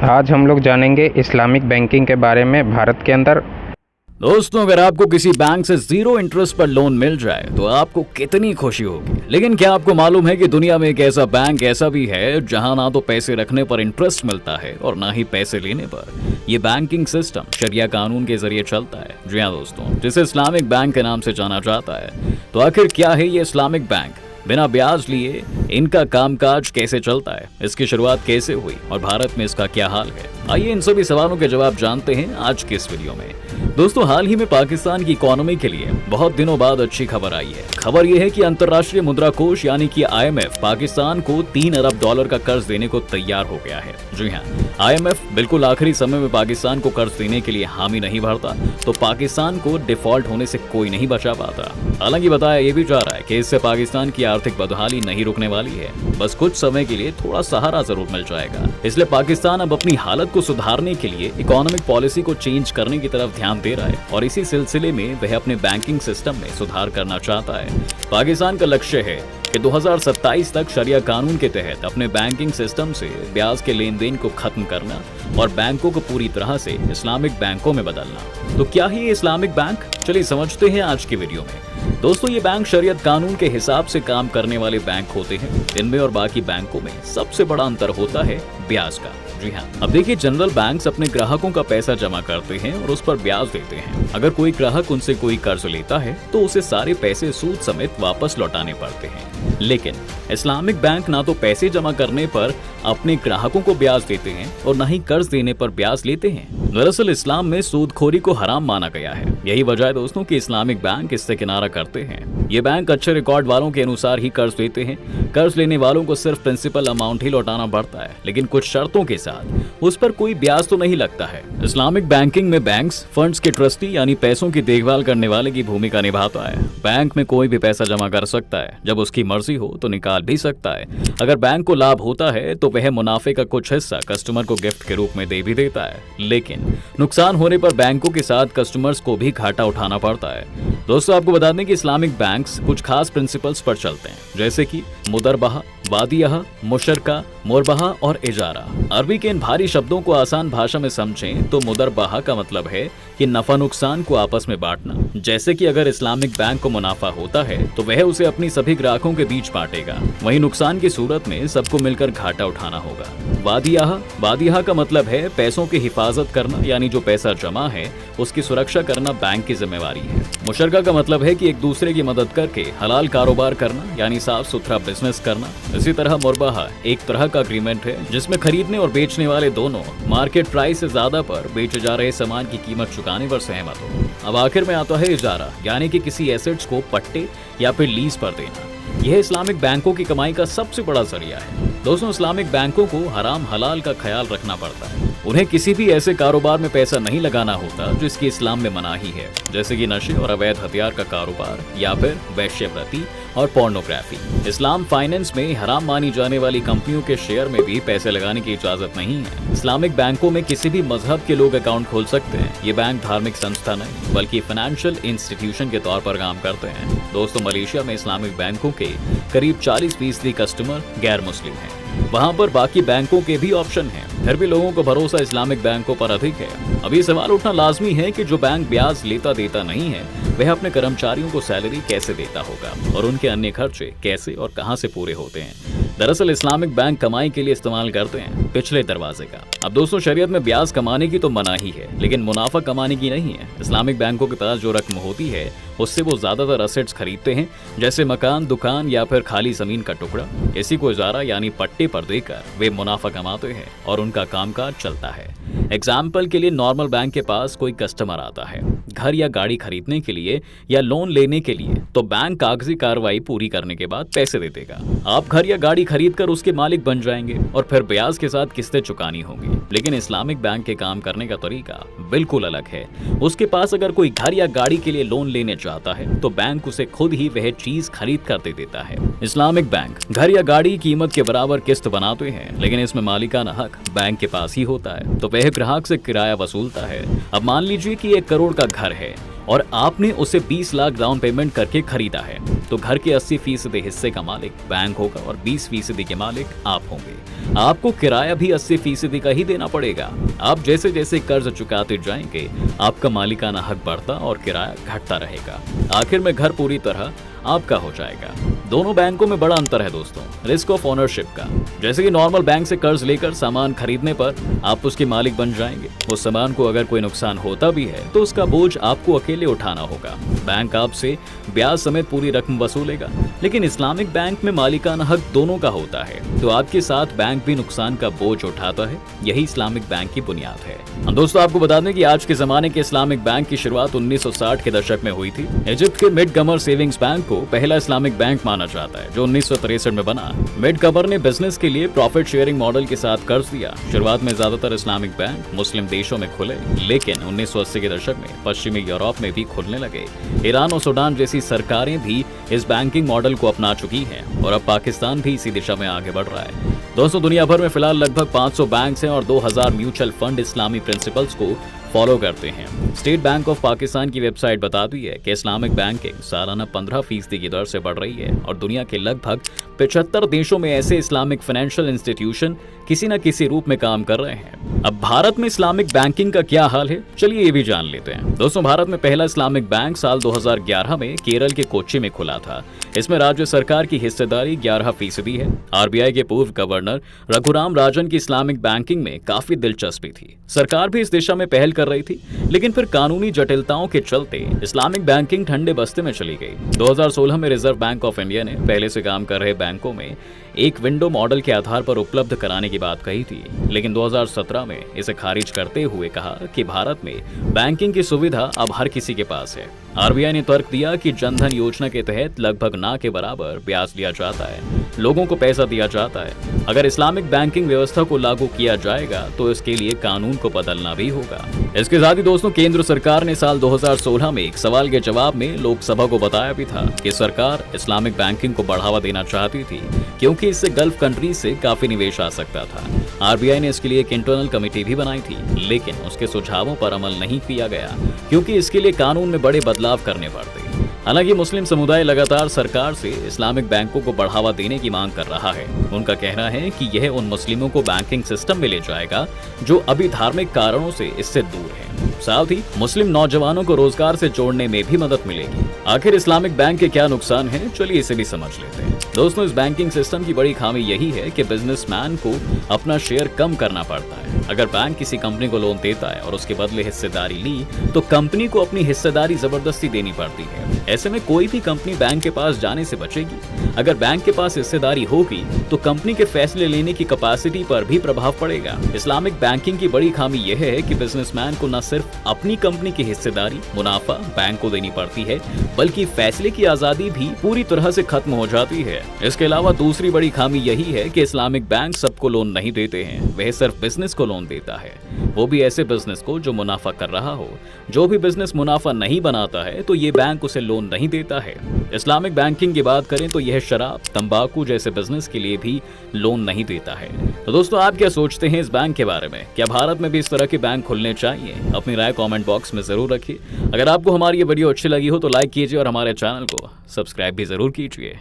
आज हम लोग जानेंगे इस्लामिक बैंकिंग के बारे में भारत के अंदर। दोस्तों, अगर आपको किसी बैंक से 0 इंटरेस्ट पर लोन मिल जाए तो आपको कितनी खुशी होगी। लेकिन क्या आपको मालूम है कि दुनिया में एक ऐसा बैंक ऐसा भी है जहां ना तो पैसे रखने पर इंटरेस्ट मिलता है और ना ही पैसे लेने पर। ये बैंकिंग सिस्टम शरिया कानून के जरिए चलता है। जी हाँ दोस्तों, जिसे इस्लामिक बैंक के नाम से जाना जाता है। तो आखिर क्या है ये इस्लामिक बैंक? बिना ब्याज लिए इनका कामकाज कैसे चलता है, इसकी शुरुआत कैसे हुई और भारत में इसका क्या हाल है? आइए इन सभी सवालों के जवाब जानते हैं आज के इस वीडियो में। दोस्तों, हाल ही में पाकिस्तान की इकोनॉमी के लिए बहुत दिनों बाद अच्छी खबर आई है। खबर यह है कि अंतर्राष्ट्रीय मुद्रा कोष यानी कि IMF पाकिस्तान को $3 अरब का कर्ज देने को तैयार हो गया है। जी हाँ, IMF बिल्कुल आखिरी समय में पाकिस्तान को कर्ज देने के लिए हामी नहीं भरता तो पाकिस्तान को डिफॉल्ट होने से कोई नहीं बचा पाता। हालांकि बताया ये भी जा रहा है कि इससे पाकिस्तान की आर्थिक बदहाली नहीं रुकने वाली है, बस कुछ समय के लिए थोड़ा सहारा जरूर मिल जाएगा। इसलिए पाकिस्तान अब अपनी हालत को सुधारने के लिए इकोनॉमिक पॉलिसी को चेंज करने की तरफ ध्यान दे रहा है और इसी सिलसिले में वह अपने बैंकिंग सिस्टम में सुधार करना चाहता है। पाकिस्तान का लक्ष्य है कि 2027 तक शरिया कानून के तहत अपने बैंकिंग सिस्टम से ब्याज के लेन देन को खत्म करना और बैंकों को पूरी तरह से इस्लामिक बैंकों में बदलना। तो क्या है ये इस्लामिक बैंक? चलिए समझते हैं आज की वीडियो में। दोस्तों, ये बैंक शरीयत कानून के हिसाब से काम करने वाले बैंक होते हैं। इनमें और बाकी बैंकों में सबसे बड़ा अंतर होता है ब्याज का। जी हाँ, अब देखिए, जनरल बैंक्स अपने ग्राहकों का पैसा जमा करते हैं और उस पर ब्याज देते हैं। अगर कोई ग्राहक उनसे कोई कर्ज लेता है तो उसे सारे पैसे सूद समेत वापस लौटाने पड़ते हैं। लेकिन इस्लामिक बैंक ना तो पैसे जमा करने पर अपने ग्राहकों को ब्याज देते हैं और न ही कर्ज देने पर ब्याज लेते हैं। दरअसल इस्लाम में सूदखोरी को हराम माना गया है। यही वजह है दोस्तों कि इस्लामिक बैंक इससे किनारा करते हैं। ये बैंक अच्छे रिकॉर्ड वालों के अनुसार ही कर्ज देते हैं। कर्ज लेने वालों को सिर्फ प्रिंसिपल अमाउंट ही लौटाना पड़ता है, लेकिन कुछ शर्तों के साथ। उस पर कोई ब्याज तो नहीं लगता है। इस्लामिक बैंकिंग में बैंक्स फंड्स के ट्रस्टी यानी पैसों की देखभाल करने वाले की भूमिका निभाता है। बैंक में कोई भी पैसा जमा कर सकता है, जब उसकी मर्जी हो तो निकाल भी सकता है। अगर बैंक को लाभ होता है तो वह मुनाफे का कुछ हिस्सा कस्टमर को गिफ्ट के रूप में दे भी देता है, लेकिन नुकसान होने पर बैंकों के साथ कस्टमर्स को भी घाटा उठाना पड़ता है। दोस्तों, आपको बता दें कि इस्लामिक बैंक्स कुछ खास प्रिंसिपल्स पर चलते हैं, जैसे कि मुदरबहा, वादियह, मुशरका, मुरबहा और इजारा। अरबी के इन भारी शब्दों को आसान भाषा में समझें तो मुदरबहा का मतलब है कि नफा नुकसान को आपस में बांटना। जैसे कि अगर इस्लामिक बैंक को मुनाफा होता है तो वह उसे अपनी सभी ग्राहकों के बीच बांटेगा, वहीं नुकसान की सूरत में सबको मिलकर घाटा उठाना होगा। वादियह का मतलब है पैसों की हिफाजत करना, यानी जो पैसा जमा है उसकी सुरक्षा करना बैंक की जिम्मेवारी है। मुशरका का मतलब है कि एक दूसरे की मदद करके हलाल कारोबार करना, यानी साफ सुथरा बिजनेस करना। इसी तरह मुरबहा एक तरह का एग्रीमेंट है जिसमें खरीदने और बेचने वाले दोनों मार्केट प्राइस से ज्यादा पर बेचे जा रहे सामान की कीमत चुकाने पर सहमत हो। अब आखिर में आता है इजारा, यानी कि किसी एसेट्स को पट्टे या फिर लीज पर देना। यह इस्लामिक बैंकों की कमाई का सबसे बड़ा जरिया है। दोस्तों, इस्लामिक बैंकों को हराम हलाल का ख्याल रखना पड़ता है। उन्हें किसी भी ऐसे कारोबार में पैसा नहीं लगाना होता जिसकी इस्लाम में मनाही है, जैसे कि नशे और अवैध हथियार का कारोबार या फिर वैश्यवृत्ति और पोर्नोग्राफी। इस्लाम फाइनेंस में हराम मानी जाने वाली कंपनियों के शेयर में भी पैसे लगाने की इजाजत नहीं है। इस्लामिक बैंकों में किसी भी मजहब के लोग अकाउंट खोल सकते हैं। ये बैंक धार्मिक संस्था नहीं बल्कि फाइनेंशियल इंस्टीट्यूशन के तौर पर काम करते हैं। दोस्तों, मलेशिया में इस्लामिक बैंकों के करीब 40% कस्टमर गैर मुस्लिम हैं। वहाँ पर बाकी बैंकों के भी ऑप्शन हैं, फिर भी लोगों को भरोसा इस्लामिक बैंकों पर अधिक है। अब ये सवाल उठना लाजमी है कि जो बैंक ब्याज लेता देता नहीं है वह अपने कर्मचारियों को सैलरी कैसे देता होगा और उनके अन्य खर्चे कैसे और कहां से पूरे होते हैं। दरअसल इस्लामिक बैंक कमाई के लिए इस्तेमाल करते हैं पिछले दरवाजे का। अब दोस्तों, शरीयत में ब्याज कमाने की तो मनाही है, लेकिन मुनाफा कमाने की नहीं है। इस्लामिक बैंकों के पास जो रकम होती है उससे वो ज्यादातर असेट्स खरीदते हैं, जैसे मकान, दुकान या फिर खाली जमीन का टुकड़ा। इसी को इजारा यानी पट्टे पर देकर वे मुनाफा कमाते हैं और उनका कामकाज चलता है। एग्जाम्पल के लिए, नॉर्मल बैंक के पास कोई कस्टमर आता है घर या गाड़ी खरीदने के लिए या लोन लेने के लिए, तो बैंक कागजी कार्रवाई पूरी करने के बाद पैसे दे देगा। आप घर या गाड़ी खरीदकर उसके मालिक बन जाएंगे और फिर ब्याज के साथ किस्तें चुकानी होंगी। लेकिन इस्लामिक बैंक के काम करने का तरीका बिल्कुल अलग है। उसके पास अगर कोई घर या गाड़ी के लिए लोन लेने चाहता है तो बैंक उसे खुद ही वह चीज खरीद कर दे देता है। इस्लामिक बैंक घर या गाड़ी की कीमत के बराबर किस्त बनाते हैं, लेकिन इसमें मालिकाना हक बैंक के पास ही होता है, तो वह ग्राहक से किराया वसूलता है। अब मान लीजिए कि 1 करोड़ का घर है और आपने उसे 20 लाख डाउन पेमेंट करके खरीदा है। तो घर के 80% हिस्से का मालिक बैंक होगा और 20% के मालिक आप होंगे। आपको किराया भी 80% का ही देना पड़ेगा। आप जैसे जैसे कर्ज चुकाते जाएंगे आपका मालिकाना हक बढ़ता और किराया घटता रहेगा। आखिर में घर पूरी तरह आपका हो जाएगा। दोनों बैंकों में बड़ा अंतर है दोस्तों, रिस्क ऑफ ओनरशिप का। जैसे कि नॉर्मल बैंक से कर्ज लेकर सामान खरीदने पर आप उसके मालिक बन जाएंगे। उस सामान को अगर कोई नुकसान होता भी है तो उसका बोझ आपको अकेले उठाना होगा। बैंक आपसे ब्याज समेत पूरी रकम वसूलेगा। लेकिन इस्लामिक बैंक में मालिकाना हक दोनों का होता है, तो आपके साथ बैंक भी नुकसान का बोझ उठाता है। यही इस्लामिक बैंक की बुनियाद है। हम दोस्तों आपको बता दें कि आज के जमाने के इस्लामिक बैंक की शुरुआत 1960 के दशक में हुई थी। इजिप्ट के मिड गमर सेविंग्स बैंक को पहला इस्लामिक बैंक माना जाता है, जो 1963 में बना। मिड गमर ने बिजनेस के लिए प्रॉफिट शेयरिंग मॉडल के साथ कर्ज दिया। शुरुआत में ज्यादातर इस्लामिक बैंक मुस्लिम देशों में खुले, लेकिन 1980 के दशक में पश्चिमी यूरोप में भी खुलने लगे। ईरान और सूडान जैसी सरकारें भी इस बैंकिंग मॉडल को अपना चुकी हैं और अब पाकिस्तान भी इसी दिशा में आगे बढ़ रहा है। दोस्तों दुनिया भर में फिलहाल लगभग 500 बैंक्स हैं और 2000 म्यूचुअल फंड इस्लामी प्रिंसिपल्स को फॉलो करते हैं। स्टेट बैंक ऑफ पाकिस्तान की वेबसाइट बताती है कि इस्लामिक बैंकिंग सालाना 15% की दर से बढ़ रही है और दुनिया के लगभग 75 देशों में ऐसे इस्लामिक फाइनेंशियल इंस्टीट्यूशन किसी न किसी रूप में काम कर रहे हैं। अब भारत में इस्लामिक बैंकिंग का क्या हाल है, चलिए ये भी जान लेते हैं। दोस्तों भारत में पहला इस्लामिक बैंक साल 2011 में केरल के कोच्चि में खुला था। इसमें राज्य सरकार की हिस्सेदारी 11% है। आरबीआई के पूर्व गवर्नर रघुराम राजन की इस्लामिक बैंकिंग में काफी दिलचस्पी थी। सरकार भी इस दिशा में पहल कर रही थी, लेकिन फिर कानूनी जटिलताओं के चलते इस्लामिक बैंकिंग ठंडे बस्ते में चली गई। 2016 में रिजर्व बैंक ऑफ इंडिया ने पहले से काम कर रहे बैंकों में एक विंडो मॉडल के आधार पर उपलब्ध कराने की बात कही थी, लेकिन 2017 में इसे खारिज करते हुए कहा कि भारत में बैंकिंग की सुविधा अब हर किसी के पास है। आरबीआई ने तर्क दिया कि जनधन योजना के तहत लगभग ना के बराबर ब्याज लिया जाता है, लोगों को पैसा दिया जाता है। अगर इस्लामिक बैंकिंग व्यवस्था को लागू किया जाएगा तो इसके लिए कानून को बदलना भी होगा। इसके साथ ही दोस्तों केंद्र सरकार ने साल 2016 में एक सवाल के जवाब में लोकसभा को बताया भी था कि सरकार इस्लामिक बैंकिंग को बढ़ावा देना चाहती थी, क्योंकि इससे गल्फ कंट्रीज से काफी निवेश आ सकता था। आरबीआई ने इसके लिए एक इंटरनल कमेटी भी बनाई थी, लेकिन उसके सुझावों पर अमल नहीं किया गया, क्योंकि इसके लिए कानून में बड़े बदलाव करने पड़ते। हालांकि मुस्लिम समुदाय लगातार सरकार से इस्लामिक बैंकों को बढ़ावा देने की मांग कर रहा है। उनका कहना है कि यह उन मुस्लिमों को बैंकिंग सिस्टम में ले जाएगा जो अभी धार्मिक कारणों से इससे दूर हैं। साथ ही मुस्लिम नौजवानों को रोजगार से जोड़ने में भी मदद मिलेगी। आखिर इस्लामिक बैंक के क्या नुकसान हैं, चलिए इसे भी समझ लेते हैं। दोस्तों इस बैंकिंग सिस्टम की बड़ी खामी यही है कि बिजनेसमैन को अपना शेयर कम करना पड़ता है। अगर बैंक किसी कंपनी को लोन देता है और उसके बदले हिस्सेदारी ली, तो कंपनी को अपनी हिस्सेदारी जबरदस्ती देनी पड़ती है। ऐसे में कोई भी कंपनी बैंक के पास जाने से बचेगी। अगर बैंक के पास हिस्सेदारी होगी तो कंपनी के फैसले लेने की कैपेसिटी पर भी प्रभाव पड़ेगा। इस्लामिक बैंकिंग की बड़ी खामी यह है कि बिजनेसमैन को न सिर्फ अपनी कंपनी की हिस्सेदारी मुनाफा बैंक को देनी पड़ती है, बल्कि फैसले की आजादी भी पूरी तरह से खत्म हो जाती है। इसके अलावा दूसरी बड़ी खामी यही है कि इस्लामिक बैंक सबको लोन नहीं देते हैं, वह सिर्फ बिजनेस को लोन देता है, वो भी ऐसे बिजनेस को जो मुनाफा कर रहा हो। जो भी बिजनेस मुनाफा नहीं बनाता है तो ये बैंक उसे लोन नहीं देता है। इस्लामिक बैंकिंग की बात करें तो यह शराब, तंबाकू जैसे बिजनेस के लिए भी लोन नहीं देता है। तो दोस्तों आप क्या सोचते हैं इस बैंक के बारे में? क्या भारत में भी इस तरह के बैंक खुलने चाहिए? अपनी राय कमेंट बॉक्स में जरूर रखिए। अगर आपको हमारी ये वीडियो अच्छी लगी हो तो लाइक कीजिए और हमारे चैनल को सब्सक्राइब भी जरूर कीजिए।